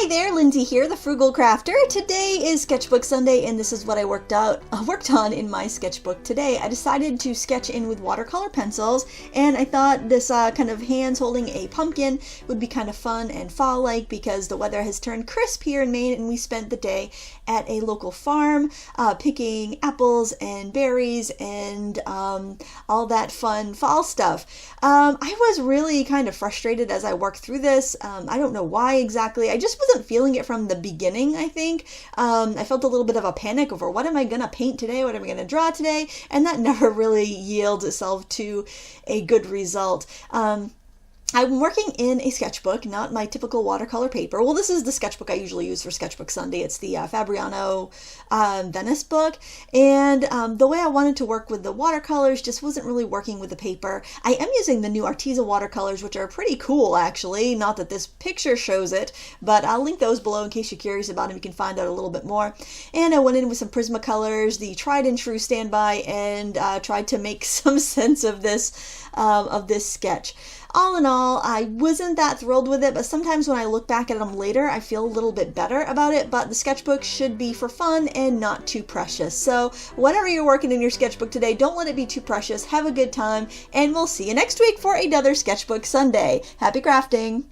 Hi there, Lindsay here, the Frugal Crafter. Today is Sketchbook Sunday, and this is what I worked on in my sketchbook today. I decided to sketch in with watercolor pencils, and I thought this kind of hands holding a pumpkin would be kind of fun and fall-like because the weather has turned crisp here in Maine, and we spent the day at a local farm picking apples and berries and all that fun fall stuff. I was really kind of frustrated as I worked through this. I don't know why exactly. I just wasn't feeling it from the beginning, I think. I felt a little bit of a panic over what am I going to paint today? What am I going to draw today? And that never really yields itself to a good result. I'm working in a sketchbook, not my typical watercolor paper. Well, this is the sketchbook I usually use for Sketchbook Sunday. It's the Fabriano Venice book. And the way I wanted to work with the watercolors just wasn't really working with the paper. I am using the new Arteza watercolors, which are pretty cool, actually. Not that this picture shows it, but I'll link those below in case you're curious about them. You can find out a little bit more. And I went in with some Prismacolors, the tried and true standby, and tried to make some sense of this sketch. All in all, I wasn't that thrilled with it, but sometimes when I look back at them later, I feel a little bit better about it, but the sketchbook should be for fun and not too precious. So whatever you're working in your sketchbook today, don't let it be too precious. Have a good time, and we'll see you next week for another Sketchbook Sunday. Happy crafting!